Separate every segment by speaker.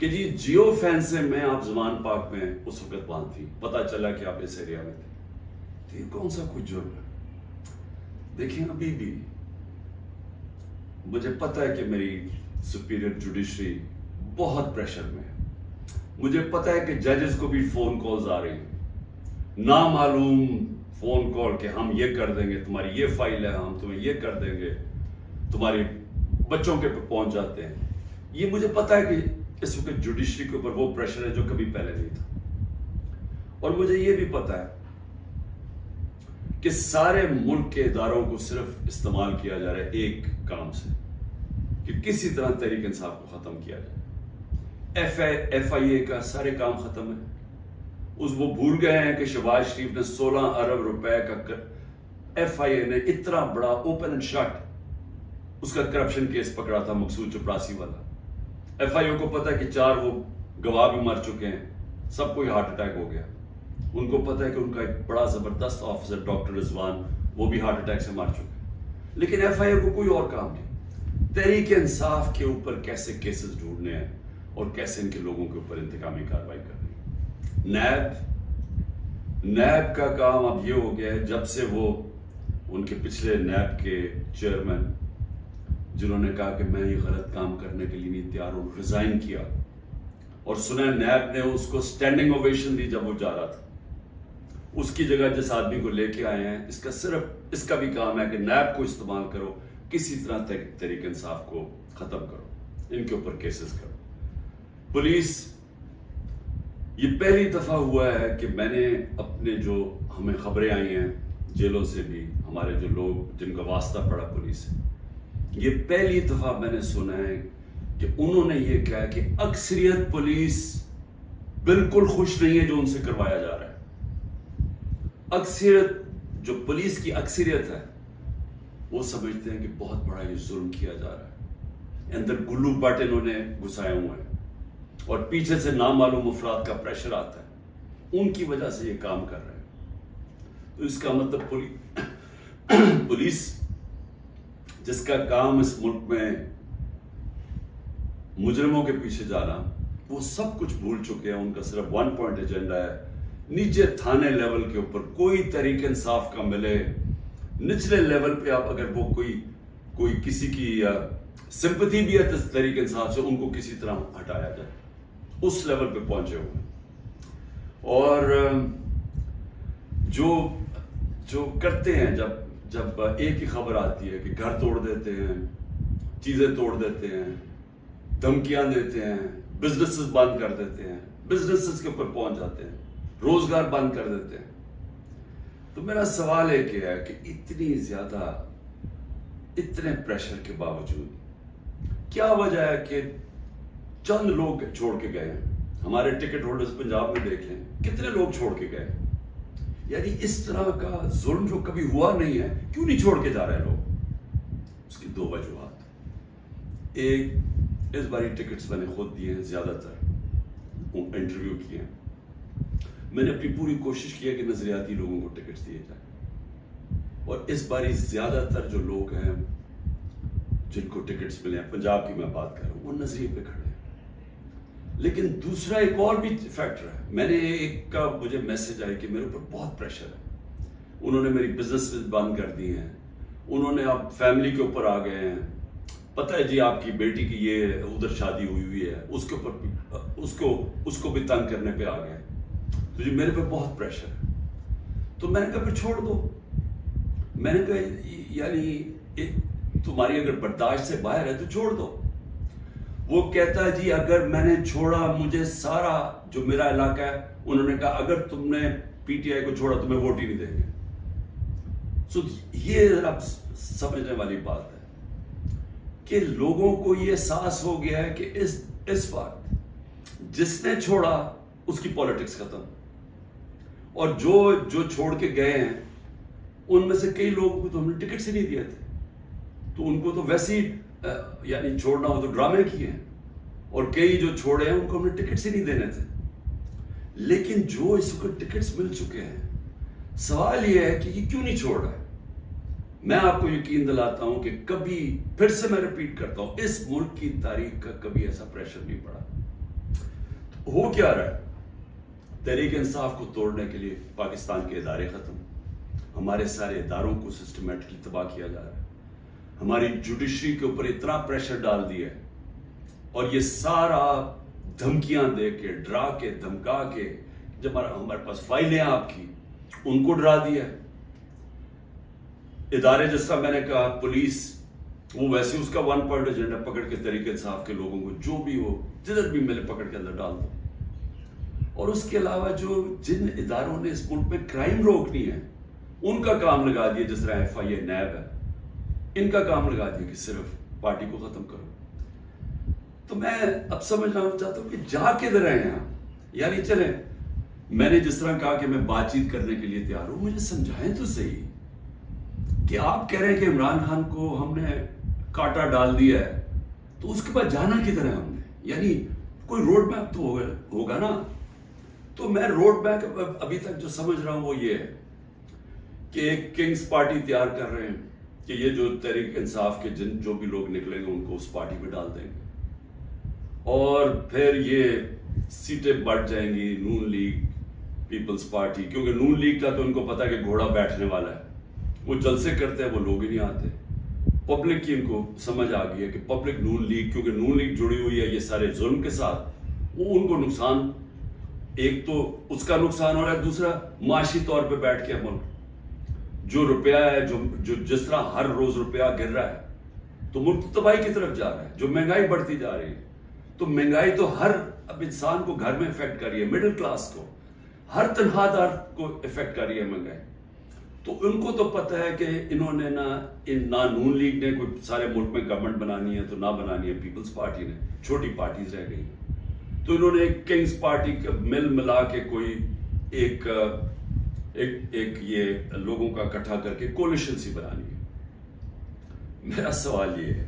Speaker 1: کہ جی جیو فین سے میں آپ زمان پاک میں اس وقت وہاں تھی، پتا چلا کہ آپ اس ایریا میں تھے، تو یہ کون سا کوئی جرم ہے؟ دیکھیں ابھی بھی مجھے پتا ہے کہ میری سپیریئر جوڈیشری بہت پریشر میں ہے، مجھے پتا ہے کہ ججز کو بھی فون کالز آ رہی ہیں، نامعلوم فون کال کہ ہم یہ کر دیں گے، تمہاری یہ فائل ہے، ہم تمہیں یہ کر دیں گے، تمہارے بچوں کے پہ پہنچ جاتے ہیں۔ یہ مجھے پتا ہے کہ اس وقت جوڈیشری کے اوپر وہ پریشر ہے جو کبھی پہلے نہیں تھا، اور مجھے یہ بھی پتا ہے کہ سارے ملک کے اداروں کو صرف استعمال کیا جا رہا ہے ایک کام سے، کہ کسی طرح تحریک انصاف کو ختم کیا جائے۔ ایف آئی اے کا سارے کام ختم ہے، وہ بھول گئے ہیں کہ شہباز شریف نے 16 ارب روپے کا ایف آئی اے نے اتنا بڑا اوپن اینڈ شٹ اس کا کرپشن کیس پکڑا تھا، مقصود چپراسی والا۔ ایف آئی اے کو پتا ہے کہ 4 وہ گواہ بھی مر چکے ہیں، سب کو ہارٹ اٹیک ہو گیا، ان کو پتا ہے کہ ان کا ایک بڑا زبردست آفیسر ڈاکٹر رضوان وہ بھی ہارٹ اٹیک سے مر چکے، لیکن ایف آئی اے کو کوئی اور کام نہیں، تحریک انصاف کے اوپر کیسے کیسز ڈھونڈنے ہیں اور کیسے ان کے لوگوں کے اوپر انتقامی کارروائی کرنی ہے۔ نیب کا کام اب یہ ہو گیا ہے، جب سے وہ ان کے پچھلے نیب کے چیئرمین جنہوں نے کہا کہ میں یہ غلط کام کرنے کے لیے نہیں تیار ہوں، ریزائن کیا، اور سنا نیب نے اس کو سٹینڈنگ اوویشن دی جب وہ جا رہا تھا، اس کی جگہ جس آدمی کو لے کے آئے ہیں، اس کا بھی کام ہے کہ نیب کو استعمال کرو، کسی طرح تحریک انصاف کو ختم کرو، ان کے اوپر کیسز کرو۔ پولیس، یہ پہلی دفعہ ہوا ہے کہ میں نے اپنے جو ہمیں خبریں آئی ہیں جیلوں سے بھی، ہمارے جو لوگ جن کا واسطہ پڑا پولیس سے، یہ پہلی دفعہ میں نے سنا ہے کہ انہوں نے یہ کہا کہ اکثریت پولیس بالکل خوش نہیں ہے جو ان سے کروایا جا رہا ہے۔ اکثریت، جو پولیس کی اکثریت ہے، وہ سمجھتے ہیں کہ بہت بڑا یہ ظلم کیا جا رہا ہے، اندر گلو بٹ انہوں نے گھسائے ہوئے ہیں، اور پیچھے سے نامعلوم افراد کا پریشر آتا ہے، ان کی وجہ سے یہ کام کر رہے ہیں۔ تو اس کا مطلب پولیس جس کا کام اس ملک میں مجرموں کے پیچھے جانا، وہ سب کچھ بھول چکے ہیں، ان کا صرف 1 پوائنٹ ایجنڈا ہے، نیچے تھانے لیول کے اوپر کوئی تحریک انصاف کا ملے، نچلے لیول پہ آپ اگر وہ کوئی کسی کی سمپتھی بھی ہے تحریک انصاف سے، ان کو کسی طرح ہٹایا جائے، اس لیول پہ پہنچے ہوئے۔ اور جو کرتے ہیں، جب ایک ہی خبر آتی ہے کہ گھر توڑ دیتے ہیں، چیزیں توڑ دیتے ہیں، دھمکیاں دیتے ہیں، بزنسز بند کر دیتے ہیں، بزنسز کے اوپر پہنچ جاتے ہیں، روزگار بند کر دیتے ہیں، تو میرا سوال ایک ہے کہ اتنی زیادہ، اتنے پریشر کے باوجود کیا وجہ ہے کہ چند لوگ چھوڑ کے گئے ہیں؟ ہمارے ٹکٹ ہولڈرز پنجاب میں دیکھ لیں، کتنے لوگ چھوڑ کے گئے؟ یعنی اس طرح کا ظلم جو کبھی ہوا نہیں ہے، کیوں نہیں چھوڑ کے جا رہے لوگ؟ اس کی 2 وجوہات۔ ایک، اس باری ٹکٹس میں نے خود دیے ہیں، زیادہ تر انٹرویو کیے ہیں، میں نے اپنی پوری کوشش کی ہے کہ نظریاتی لوگوں کو ٹکٹس دیے جائیں، اور اس باری زیادہ تر جو لوگ ہیں جن کو ٹکٹس ملے ہیں، پنجاب کی میں بات کر رہا ہوں، وہ نظریے پہ کھڑے ہیں۔ لیکن دوسرا ایک اور بھی فیکٹر ہے، میں نے ایک کا مجھے میسج آئی کہ میرے اوپر بہت پریشر ہے، انہوں نے میری بزنس بند کر دی ہیں، انہوں نے اب فیملی کے اوپر آ گئے ہیں، پتہ ہے جی آپ کی بیٹی کی یہ ادھر شادی ہوئی ہے، اس کے اوپر اس کو بھی تنگ کرنے پہ آ گئے، تو جی میرے پہ بہت پریشر ہے۔ تو میں نے کہا پھر چھوڑ دو، میں نے کہا یعنی تمہاری اگر برداشت سے باہر ہے تو چھوڑ دو۔ وہ کہتا ہے جی اگر میں نے چھوڑا، مجھے سارا جو میرا علاقہ ہے، انہوں نے کہا اگر تم نے پی ٹی آئی کو چھوڑا تمہیں ووٹ ہی نہیں دیں گے۔ سو یہ اب سمجھنے والی بات ہے کہ لوگوں کو یہ احساس ہو گیا ہے کہ اس وقت جس نے چھوڑا اس کی پالیٹکس ختم، اور جو چھوڑ کے گئے ہیں ان میں سے کئی لوگوں کو تو ہم نے ٹکٹ سے نہیں دیے تھے، تو ان کو تو ویسے ہی یعنی چھوڑنا ہو تو ڈرامے کیے ہیں، اور کئی جو چھوڑے ہیں ان کو ہم نے ٹکٹ سے نہیں دینے تھے۔ لیکن جو اس کو ٹکٹس مل چکے ہیں، سوال یہ ہے کہ یہ کیوں نہیں چھوڑ رہا ہے؟ میں آپ کو یقین دلاتا ہوں کہ کبھی، پھر سے میں ریپیٹ کرتا ہوں، اس ملک کی تاریخ کا کبھی ایسا پریشر نہیں پڑا ہو کیا رہا ہے؟ تحریک انصاف کو توڑنے کے لیے پاکستان کے ادارے ختم، ہمارے سارے اداروں کو سسٹمیٹکلی تباہ کیا جا رہا ہے، ہماری جوڈیشری کے اوپر اتنا پریشر ڈال دیا ہے، اور یہ سارا دھمکیاں دے کے، ڈرا کے، دھمکا کے، جب ہمارے پاس فائلیں آپ کی، ان کو ڈرا دیا ہے۔ ادارے جس طرح میں نے کہا پولیس، وہ ویسے اس کا ون پوائنٹ ایجنڈا پکڑ کے تحریک انصاف کے لوگوں کو جو بھی ہو جدھر بھی ملے پکڑ کے اندر ڈال دو۔ اور اس کے علاوہ جو جن اداروں نے اس ملک میں کرائم روکنی ہے ان کا کام لگا دیا، جس طرح ایف آئی اے، نیب ہے، ان کا کام لگا دیا کہ صرف پارٹی کو ختم کرو۔ تو میں اب سمجھنا چاہتا ہوں کہ جا کدھر رہے ہیں آپ؟ یعنی چلیں، میں نے جس طرح کہا کہ میں بات چیت کرنے کے لیے تیار ہوں، مجھے سمجھائیں تو صحیح کہ آپ کہہ رہے ہیں کہ عمران خان کو ہم نے کاٹا ڈال دیا ہے، تو اس کے بعد جانا کدھر ہے ہم نے؟ یعنی کوئی روڈ میپ تو ہوگا نا۔ تو میں روڈ میپ ابھی تک جو سمجھ رہا ہوں وہ یہ ہے کہ ایک کنگز پارٹی تیار کر رہے ہیں کہ یہ جو تحریک انصاف کے جو بھی لوگ نکلیں گے ان کو اس پارٹی میں ڈال دیں گے، اور پھر یہ سیٹیں بڑھ جائیں گی نون لیگ، پیپلز پارٹی، کیونکہ نون لیگ کا تو ان کو پتا کہ گھوڑا بیٹھنے والا ہے، وہ جلسے کرتے ہیں، وہ لوگ ہی نہیں آتے۔ پبلک کی ان کو سمجھ آ گئی ہے کہ پبلک نون لیگ، کیونکہ نون لیگ جڑی ہوئی ہے یہ سارے ظلم کے ساتھ، وہ ان کو نقصان، ایک تو اس کا نقصان ہو رہا ہے، دوسرا معاشی طور پہ بیٹھ کے ملک جو روپیہ ہے، جو جس طرح ہر روز روپیہ گر رہا ہے، تو ملک تباہی کی طرف جا رہا ہے، جو مہنگائی بڑھتی جا رہی ہے، تو مہنگائی تو ہر اب انسان کو گھر میں افیکٹ کر رہی ہے، مڈل کلاس کو، ہر تنخواہ دار کو افیکٹ کر رہی ہے مہنگائی۔ تو ان کو تو پتہ ہے کہ انہوں نے نہ نون لیگ نے کوئی سارے ملک میں گورنمنٹ بنانی ہے تو نہ بنانی ہے پیپلز پارٹی نے، چھوٹی پارٹیز رہ گئی، تو انہوں نے ایک کنگز پارٹی کا مل ملا کے کوئی ایک یہ لوگوں کا اکٹھا کر کے کولیشن سی بنانی ہے۔ میرا سوال یہ ہے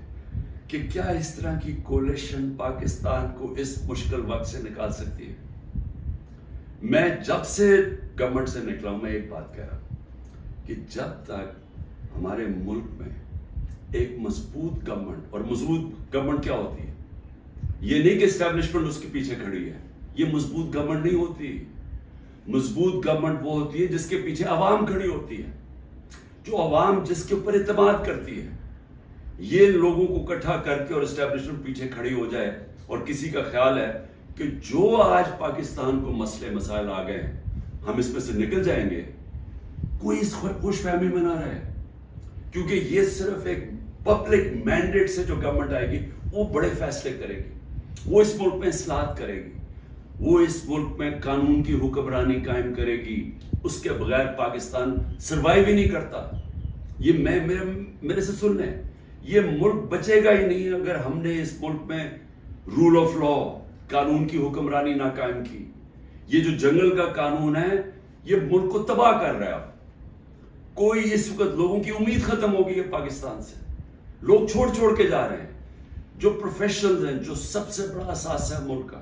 Speaker 1: کہ کیا اس طرح کی کولیشن پاکستان کو اس مشکل وقت سے نکال سکتی ہے؟ میں جب سے گورنمنٹ سے نکلا ہوں، میں ایک بات کہہ رہا ہوں کہ جب تک ہمارے ملک میں ایک مضبوط گورنمنٹ، اور مضبوط گورنمنٹ کیا ہوتی ہے؟ یہ نہیں کہ اسٹیبلشمنٹ اس کے پیچھے کھڑی ہے، یہ مضبوط گورنمنٹ نہیں ہوتی۔ مضبوط گورنمنٹ وہ ہوتی ہے جس کے پیچھے عوام کھڑی ہوتی ہے، جو عوام جس کے اوپر اعتماد کرتی ہے۔ یہ لوگوں کو اکٹھا کر کے اور اسٹیبلشمنٹ پیچھے کھڑی ہو جائے، اور کسی کا خیال ہے کہ جو آج پاکستان کو مسئلے مسائل آ گئے ہیں ہم اس میں سے نکل جائیں گے، کوئی اس خوش فہمی میں نہ رہے، کیونکہ یہ صرف ایک پبلک مینڈیٹ سے جو گورنمنٹ آئے گی وہ بڑے فیصلے کرے گی، وہ اس ملک میں اصلاحات کرے گی، وہ اس ملک میں قانون کی حکمرانی قائم کرے گی، اس کے بغیر پاکستان سروائیو ہی نہیں کرتا۔ یہ میرے سے سن لیں، یہ ملک بچے گا ہی نہیں اگر ہم نے اس ملک میں رول آف لا، قانون کی حکمرانی نہ قائم کی۔ یہ جو جنگل کا قانون ہے یہ ملک کو تباہ کر رہا ہے۔ کوئی اس وقت لوگوں کی امید ختم ہو گئی ہے پاکستان سے، لوگ چھوڑ کے جا رہے ہیں۔ جو پروفیشنلز ہیں، جو سب سے بڑا اثاثہ ہے ملک کا،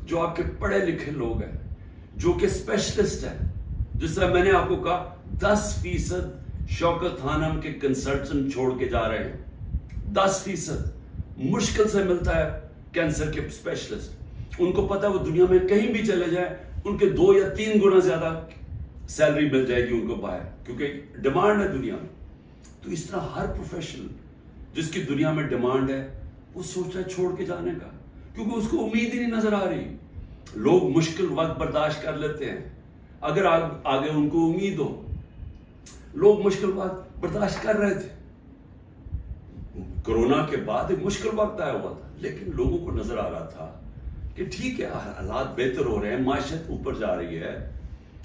Speaker 1: جو آپ کے پڑھے لکھے لوگ ہیں، جو کہ اسپیشلسٹ ہیں، جس طرح میں نے آپ کو کہا 10% شوکت خانم کے کنسلٹنٹ چھوڑ کے جا رہے ہیں، 10% مشکل سے ملتا ہے کینسر کے اسپیشلسٹ۔ ان کو پتا ہے وہ دنیا میں کہیں بھی چلے جائیں ان کے 2 یا 3 گنا زیادہ سیلری مل جائے گی ان کو باہر، کیونکہ ڈیمانڈ ہے دنیا میں۔ تو اس طرح ہر پروفیشنل جس کی دنیا میں ڈیمانڈ ہے وہ سوچ رہا ہے چھوڑ کے جانے کا، کیونکہ اس کو امید ہی نہیں نظر آ رہی۔ لوگ مشکل وقت برداشت کر لیتے ہیں اگر آگے ان کو امید ہو۔ لوگ مشکل وقت برداشت کر رہے تھے، کرونا کے بعد ایک مشکل وقت آیا ہوا تھا، لیکن لوگوں کو نظر آ رہا تھا کہ ٹھیک ہے حالات بہتر ہو رہے ہیں، معیشت اوپر جا رہی ہے،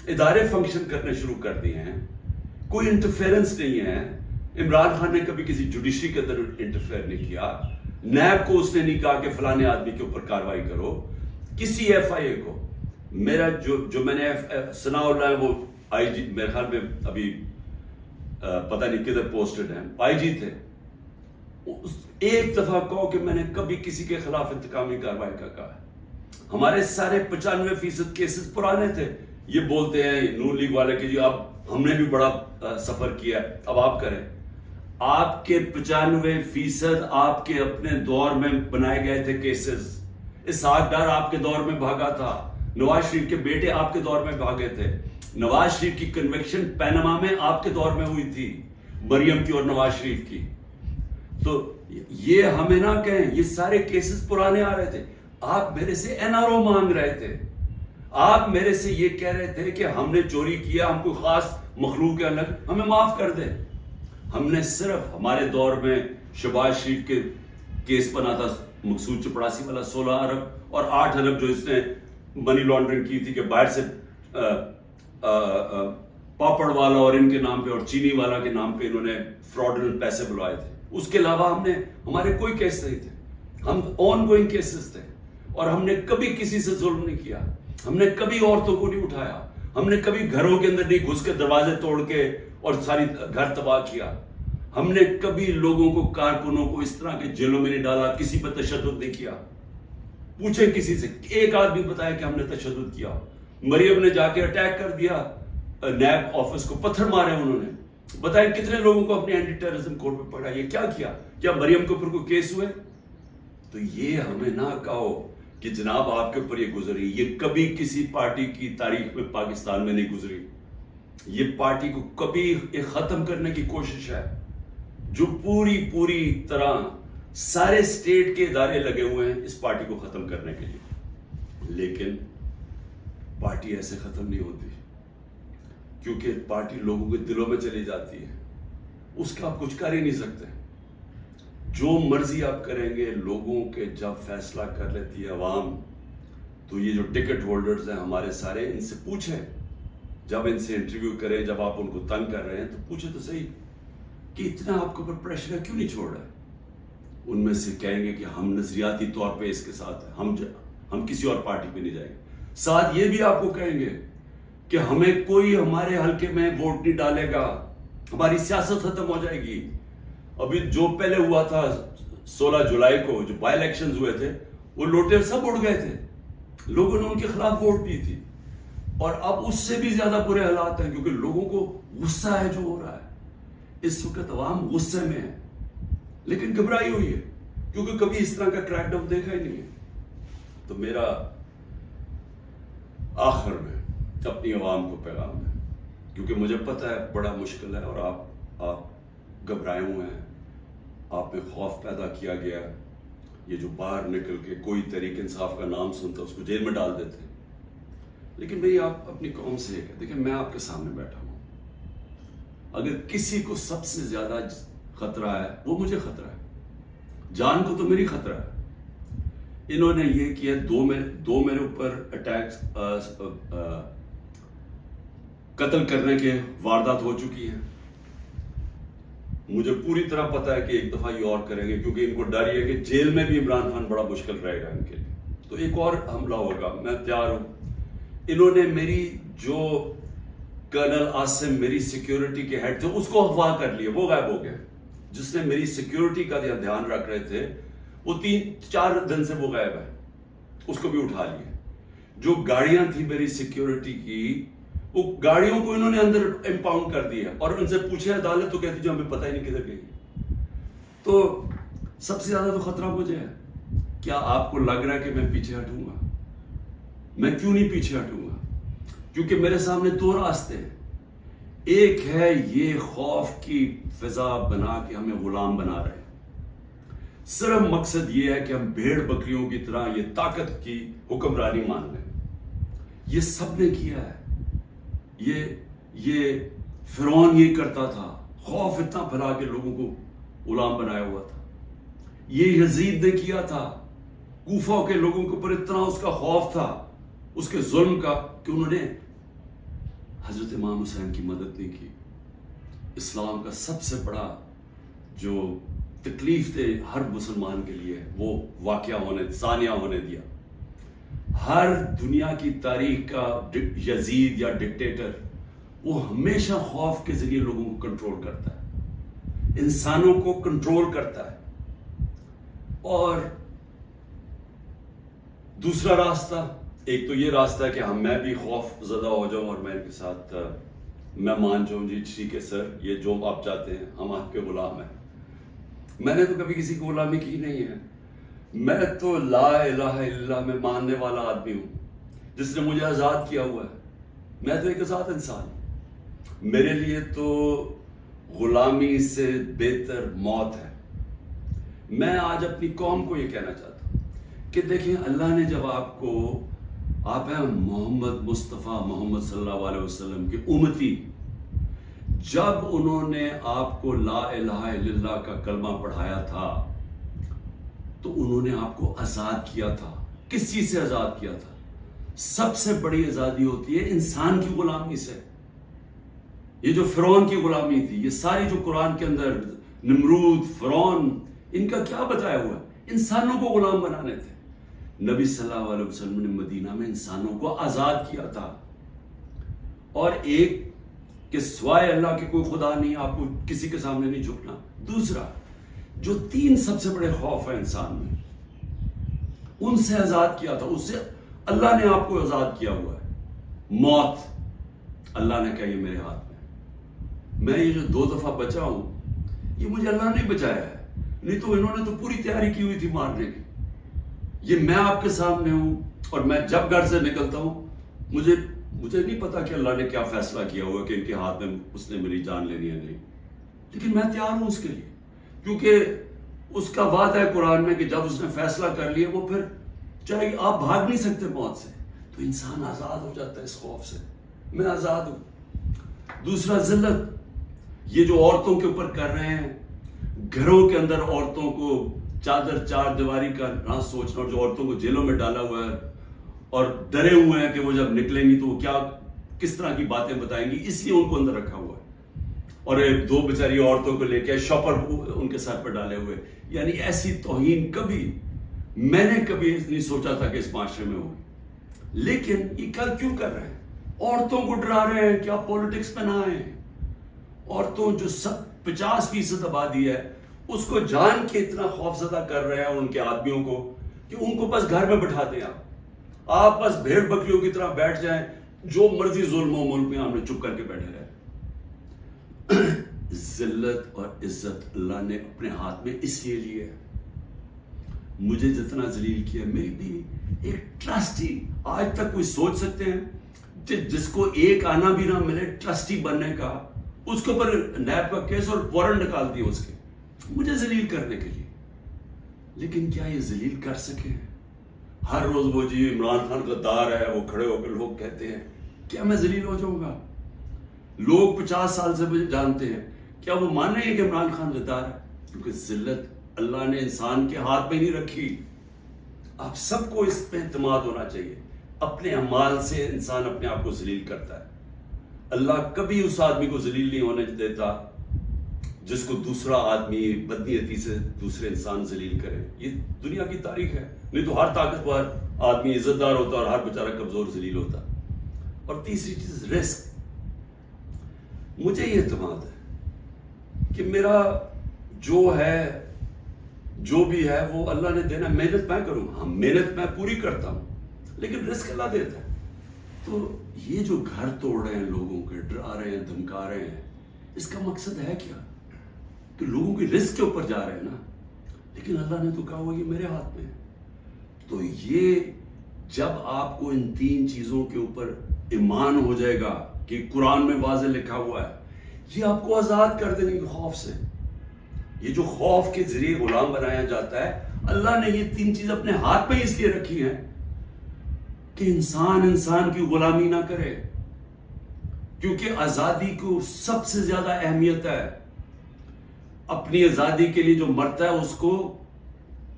Speaker 1: ادارے فنکشن کرنے شروع کر دیے ہیں، کوئی انٹرفیئرنس نہیں ہے۔ عمران خان نے کبھی کسی جوڈیشری کے اندر انٹرفیئر نہیں کیا، نیب کو اس نے نہیں کہا کہ فلانے آدمی کے اوپر کاروائی کرو، کسی ایف آئی اے کو۔ میرا جو میں نے ثناء اللہ ہے وہ آئی جی، میرے خیال میں ابھی پتہ نہیں کدھر پوسٹڈ ہیں، آئی جی تھے، ایک دفعہ کہو کہ میں نے کبھی کسی کے خلاف انتقامی کاروائی کا کہا ہے۔ ہمارے سارے 95% کیسز پرانے تھے۔ یہ بولتے ہیں نون لیگ والے کہ جی اب ہم نے بھی بڑا سفر کیا ہے، اب آپ کریں۔ آپ کے 95% آپ کے اپنے دور میں بنائے گئے تھے کیسز، اسحاق ڈار آپ کے دور میں بھاگا تھا, نواز شریف کے بیٹے آپ کے دور میں بھاگے تھے, نواز شریف کی کنوکشن پینما میں آپ کے دور میں ہوئی تھی, مریم کی اور نواز شریف کی. تو یہ ہمیں نہ کہیں, یہ سارے کیسز پرانے آ رہے تھے. آپ میرے سے این آر او مانگ رہے تھے, آپ میرے سے یہ کہہ رہے تھے کہ ہم نے چوری کیا, ہم کوئی خاص مخلوق ہے الگ, ہمیں معاف کر دیں. ہم نے صرف ہمارے دور میں شہباز شریف کے کیس بنا تھا, مقصود چپڑاسی والا 16 ارب اور 8 ارب جو اس نے منی لانڈرنگ کی تھی کہ باہر سے پاپڑ والا اور ان کے نام پہ اور چینی والا کے نام پہ انہوں نے فراڈنٹ پیسے بلوائے تھے. اس کے علاوہ ہمارے کوئی کیس نہیں تھے, ہم آن گوئنگ کیسز تھے, اور ہم نے کبھی کسی سے ظلم نہیں کیا, ہم نے کبھی عورتوں کو نہیں اٹھایا, ہم نے کبھی گھروں کے اندر نہیں گھس کے دروازے توڑ کے اور ساری گھر تباہ کیا, ہم نے کبھی لوگوں کو, کارکنوں کو اس طرح کے جیلوں میں نہیں ڈالا, کسی پر تشدد نہیں کیا. پوچھیں کسی سے, ایک آدمی بتایا کہ ہم نے تشدد کیا. مریم نے جا کے اٹیک کر دیا نیب آفس کو, پتھر مارے انہوں نے, بتائیں کتنے لوگوں کو اپنے اینٹی ٹیررزم کورٹ پہ پکڑا. یہ کیا مریم کے اوپر کوئی کیس ہوئے؟ تو یہ ہمیں نہ کہو کہ جناب آپ کے اوپر یہ گزری, یہ کبھی کسی پارٹی کی تاریخ میں پاکستان میں نہیں گزری. یہ پارٹی کو کبھی ختم کرنے کی کوشش ہے, جو پوری طرح سارے اسٹیٹ کے ادارے لگے ہوئے ہیں اس پارٹی کو ختم کرنے کے لیے. لیکن پارٹی ایسے ختم نہیں ہوتی, کیونکہ پارٹی لوگوں کے دلوں میں چلی جاتی ہے, اس کا آپ کچھ کر ہی نہیں سکتے. جو مرضی آپ کریں گے, لوگوں کے جب فیصلہ کر لیتی ہے عوام, تو یہ جو ٹکٹ ہولڈرز ہیں ہمارے سارے, ان سے پوچھیں, جب ان سے انٹرویو کریں, جب آپ ان کو تنگ کر رہے ہیں تو پوچھیں تو صحیح کہ اتنا آپ کے اوپر پریشر ہے, کیوں نہیں چھوڑ رہے. ان میں سے کہیں گے کہ ہم نظریاتی طور پہ اس کے ساتھ ہیں, ہم کسی اور پارٹی پہ نہیں جائیں گے. ساتھ یہ بھی آپ کو کہیں گے کہ ہمیں کوئی ہمارے حلقے میں ووٹ نہیں ڈالے گا, ہماری سیاست ختم ہو جائے گی. ابھی جو پہلے ہوا تھا 16 جولائی کو جو بائی الیکشنز ہوئے تھے, وہ لوٹے سب اڑ گئے تھے, لوگوں نے ان کے خلاف ووٹ دی تھی. اور اب اس سے بھی زیادہ برے حالات ہیں, کیونکہ لوگوں کو غصہ ہے جو ہو رہا ہے. اس وقت عوام غصے میں ہے, لیکن گھبرائی ہوئی ہے, کیونکہ کبھی اس طرح کا کریک ڈاؤن دیکھا ہی نہیں ہے. تو میرا آخر میں اپنی عوام کو پیغام ہے, کیونکہ مجھے پتہ ہے بڑا مشکل ہے, اور آپ گھبرائے ہوئے ہیں, آپ میں خوف پیدا کیا گیا. یہ جو باہر نکل کے کوئی تحریک انصاف کا نام سنتا اس کو جیل میں ڈال دیتے. لیکن بھئی آپ اپنی قوم سے یہ دیکھیں, میں آپ کے سامنے بیٹھا ہوں, اگر کسی کو سب سے زیادہ خطرہ ہے وہ مجھے خطرہ ہے, جان کو تو میری خطرہ ہے. انہوں نے یہ کیا, دو میرے اوپر اٹیک, قتل کرنے کے واردات ہو چکی ہیں. مجھے پوری طرح پتا ہے کہ ایک دفعہ یہ اور کریں گے, کیونکہ ان کو ڈر یہ ہے کہ جیل میں بھی عمران خان بڑا مشکل رہے گا ان کے لیے, تو ایک اور حملہ ہوگا. میں تیار ہوں. انہوں نے میری جو کرنل عاصم میری سیکیورٹی کے ہیڈ تھے اس کو اغوا کر لیا, وہ غائب ہو گئے. جس نے میری سیکیورٹی کا دھیان رکھ رہے تھے وہ 3-4 دن سے وہ غائب ہے, اس کو بھی اٹھا لیے. جو گاڑیاں تھی میری سیکیورٹی کی, وہ گاڑیوں کو انہوں نے اندر امپاؤنڈ کر دیا, اور ان سے پوچھے عدالت تو کہتی جو ہمیں پتہ ہی نہیں کدھر گئی. تو سب سے زیادہ تو خطرہ مجھے ہے. کیا آپ کو لگ رہا ہے کہ میں پیچھے ہٹوں گا؟ میں کیوں نہیں پیچھے ہٹوں گا؟ کیونکہ میرے سامنے 2 راستے ہیں. ایک ہے یہ خوف کی فضا بنا کے ہمیں غلام بنا رہے ہیں, صرف مقصد یہ ہے کہ ہم بھیڑ بکریوں کی طرح یہ طاقت کی حکمرانی مان لیں. یہ سب نے کیا ہے, یہ فرعون یہ کرتا تھا, خوف اتنا پھیلا کے لوگوں کو غلام بنایا ہوا تھا. یہ یزید نے کیا تھا, کوفہ کے لوگوں کے اوپر اتنا اس کا خوف تھا اس کے ظلم کا کہ انہوں نے حضرت امام حسین کی مدد نہیں کی. اسلام کا سب سے بڑا جو تکلیف تھے ہر مسلمان کے لیے وہ واقعہ ثانیہ ہونے دیا. ہر دنیا کی تاریخ کا یزید یا ڈکٹیٹر وہ ہمیشہ خوف کے ذریعے لوگوں کو کنٹرول کرتا ہے, انسانوں کو کنٹرول کرتا ہے. اور دوسرا راستہ, ایک تو یہ راستہ ہے کہ میں بھی خوف زدہ ہو جاؤں اور میں ان کے ساتھ میں مان جاؤں جی ٹھیک ہے سر یہ جو آپ چاہتے ہیں, ہم آپ کے غلام ہیں. میں نے تو کبھی کسی کو غلامی کی نہیں ہے. میں تو لا الہ الا اللہ میں ماننے والا آدمی ہوں جس نے مجھے آزاد کیا ہوا ہے. میں تو ایک آزاد انسان ہوں. میرے لیے تو غلامی سے بہتر موت ہے. میں آج اپنی قوم کو یہ کہنا چاہتا ہوں کہ دیکھیں اللہ نے جب آپ ہیں محمد مصطفیٰ محمد صلی اللہ علیہ وسلم کے امتی، جب انہوں نے آپ کو لا الہ الا اللہ کا کلمہ پڑھایا تھا تو انہوں نے آپ کو آزاد کیا تھا. کس چیز سے آزاد کیا تھا؟ سب سے بڑی آزادی ہوتی ہے انسان کی غلامی سے. یہ جو فرعون کی غلامی تھی، یہ ساری جو قرآن کے اندر نمرود، فرعون، ان کا کیا بتایا ہوا ہے؟ انسانوں کو غلام بنانے تھے. نبی صلی اللہ علیہ وسلم نے مدینہ میں انسانوں کو آزاد کیا تھا. اور ایک کہ سوائے اللہ کے کوئی خدا نہیں، آپ کو کسی کے سامنے نہیں جھکنا. دوسرا، جو 3 سب سے بڑے خوف ہیں انسان میں، ان سے آزاد کیا تھا. اس سے اللہ نے آپ کو آزاد کیا ہوا ہے. موت، اللہ نے کہا یہ میرے ہاتھ میں یہ جو 2 دفعہ بچا ہوں، یہ مجھے اللہ نے بچایا ہے. نہیں تو انہوں نے تو پوری تیاری کی ہوئی تھی مارنے کی. یہ میں آپ کے سامنے ہوں، اور میں جب گھر سے نکلتا ہوں مجھے نہیں پتا کہ اللہ نے کیا فیصلہ کیا ہوا کہ ان کے ہاتھ میں اس نے میری جان لینی ہے نہیں، لیکن میں تیار ہوں اس کے لیے، کیونکہ اس کا وعدہ ہے قرآن میں کہ جب اس نے فیصلہ کر لیا وہ پھر چاہے آپ بھاگ نہیں سکتے موت سے. تو انسان آزاد ہو جاتا ہے اس خوف سے. میں آزاد ہوں. دوسرا، ذلت. یہ جو عورتوں کے اوپر کر رہے ہیں، گھروں کے اندر عورتوں کو چادر 4 دیواری کا نہ سوچنا، اور جو عورتوں کو جیلوں میں ڈالا ہوا ہے اور ڈرے ہوئے ہیں کہ وہ جب نکلیں گی تو وہ کس طرح کی باتیں بتائیں گی، اس لیے ان کو اندر رکھا ہوا ہے. اور 2 بیچاری عورتوں کو لے کے شاپر ان کے سر پر ڈالے ہوئے. یعنی ایسی توہین میں نے کبھی نہیں سوچا تھا کہ اس معاشرے میں ہوگی. لیکن یہ کیوں کر رہے ہیں؟ عورتوں کو ڈرا رہے ہیں کہ آپ پولیٹکس میں نہ آئیں. عورتوں جو 50% آبادی ہے، اس کو جان کے اتنا خوف زدہ کر رہے ہیں ان کے آدمیوں کو کہ ان کو بس گھر میں بٹھا دیں. آپ بس بھیڑ بکریوں کی طرح بیٹھ جائیں، جو مرضی ظلم و ملک میں ہم نے چپ کر کے بیٹھے رہے. ذلت اور عزت اللہ نے اپنے ہاتھ میں اس لیے لی ہے. مجھے جتنا ذلیل کیا، میری بھی ایک ٹرسٹی، آج تک کوئی سوچ سکتے ہیں جس کو ایک آنا بھی نہ ملے ٹرسٹی بننے کا، اس کے اوپر نیب کا کیس اور وارنٹ نکال دیا اس کے، مجھے ذلیل کرنے کے لیے. لیکن کیا یہ ذلیل کر سکے؟ ہر روز وہ جی عمران خان غدار ہے، وہ کھڑے ہو کے لوگ کہتے ہیں، کیا میں ذلیل ہو جاؤں گا؟ لوگ 50 سال سے مجھے جانتے ہیں، کیا وہ مانیں گے کہ عمران خان غدار ہے؟ کیونکہ ذلت اللہ نے انسان کے ہاتھ میں نہیں رکھی. آپ سب کو اس پہ اعتماد ہونا چاہیے. اپنے اعمال سے انسان اپنے آپ کو ذلیل کرتا ہے. اللہ کبھی اس آدمی کو ذلیل نہیں ہونے دیتا جس کو دوسرا آدمی بدنیتی سے دوسرے انسان ذلیل کرے. یہ دنیا کی تاریخ ہے. نہیں تو ہر طاقتور آدمی عزت دار ہوتا اور ہر بیچارہ کمزور ذلیل ہوتا. اور تیسری چیز، رزق. مجھے یہ اعتماد ہے کہ میرا جو بھی ہے وہ اللہ نے دینا. محنت میں کروں، ہاں محنت میں پوری کرتا ہوں، لیکن رزق اللہ دیتا ہے. تو یہ جو گھر توڑ رہے ہیں، لوگوں کے ڈرا رہے ہیں، دھمکا رہے ہیں، اس کا مقصد ہے کیا؟ کہ لوگوں کی رزق کے اوپر جا رہے ہیں نا. لیکن اللہ نے تو کہا ہوا یہ میرے ہاتھ میں ہے. تو یہ جب آپ کو ان 3 چیزوں کے اوپر ایمان ہو جائے گا کہ قرآن میں واضح لکھا ہوا ہے، یہ آپ کو آزاد کر دیں گے خوف سے. یہ جو خوف کے ذریعے غلام بنایا جاتا ہے، اللہ نے یہ 3 چیز اپنے ہاتھ میں اس لیے رکھی ہیں کہ انسان کی غلامی نہ کرے. کیونکہ آزادی کو سب سے زیادہ اہمیت ہے. اپنی آزادی کے لیے جو مرتا ہے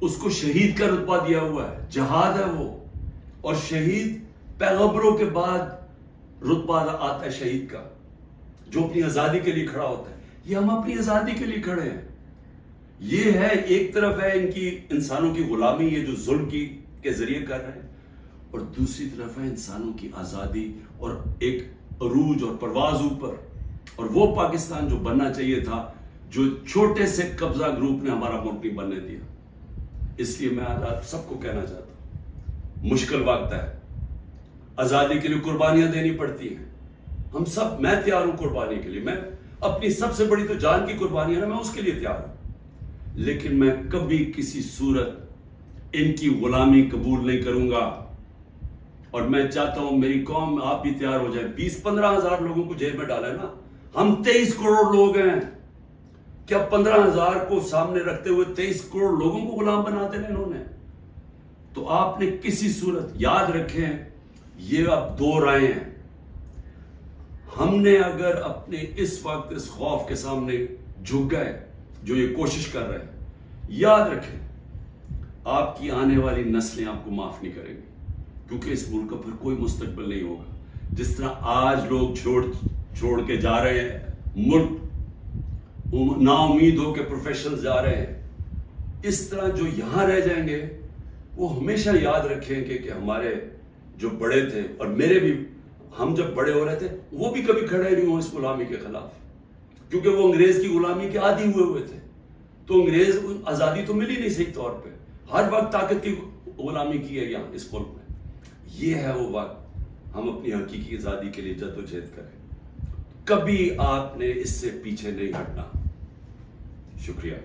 Speaker 1: اس کو شہید کا رتبہ دیا ہوا ہے. جہاد ہے وہ. اور شہید پیغمبروں کے بعد رتبہ آتا ہے شہید کا، جو اپنی آزادی کے لیے کھڑا ہوتا ہے. یہ ہم اپنی آزادی کے لیے کھڑے ہیں. یہ ہے ایک طرف ہے ان کی انسانوں کی غلامی، یہ جو ظلم کے ذریعے کر رہے ہیں، اور دوسری طرف ہے انسانوں کی آزادی اور ایک عروج اور پرواز اوپر. اور وہ پاکستان جو بننا چاہیے تھا، جو چھوٹے سے قبضہ گروپ نے ہمارا ملک نہیں بننے دیا. اس لیے میں آج آپ سب کو کہنا چاہتا ہوں، مشکل وقت ہے، آزادی کے لیے قربانیاں دینی پڑتی ہیں. ہم سب، میں تیار ہوں قربانی کے لیے. میں اپنی سب سے بڑی تو جان کی قربانی ہے نا، میں اس کے لیے تیار ہوں. لیکن میں کبھی کسی صورت ان کی غلامی قبول نہیں کروں گا. اور میں چاہتا ہوں میری قوم آپ بھی تیار ہو جائے. 20-15 ہزار لوگوں کو جیل میں ڈالا ہے نا. ہم 23 کروڑ لوگ ہیں. کیا 15,000 کو سامنے رکھتے ہوئے 23 کروڑ لوگوں کو غلام بنا دینا انہوں نے؟ تو آپ نے کسی صورت یاد رکھیں یہ اب 2 رائے ہیں. ہم نے اگر اپنے اس وقت اس خوف کے سامنے جھک گئے جو یہ کوشش کر رہے ہیں، یاد رکھیں آپ کی آنے والی نسلیں آپ کو معاف نہیں کریں گی، کیونکہ اس ملک کا پھر کوئی مستقبل نہیں ہوگا. جس طرح آج لوگ چھوڑ کے جا رہے ہیں ملک، نا امید ہو کے پروفیشنل جا رہے ہیں، اس طرح جو یہاں رہ جائیں گے وہ ہمیشہ یاد رکھیں کہ ہمارے جو بڑے تھے، اور میرے بھی، ہم جب بڑے ہو رہے تھے وہ بھی کبھی کھڑے نہیں ہوں اس غلامی کے خلاف، کیونکہ وہ انگریز کی غلامی کے عادی ہوئے تھے. تو انگریز آزادی تو ملی نہیں صحیح طور پہ، ہر وقت طاقت کی غلامی کی ہے یہاں اس ملک میں. یہ ہے وہ وقت ہم اپنی حقیقی آزادی کے لیے جدوجہد کریں. کبھی آپ نے اس سے پیچھے نہیں ہٹنا. شکریہ.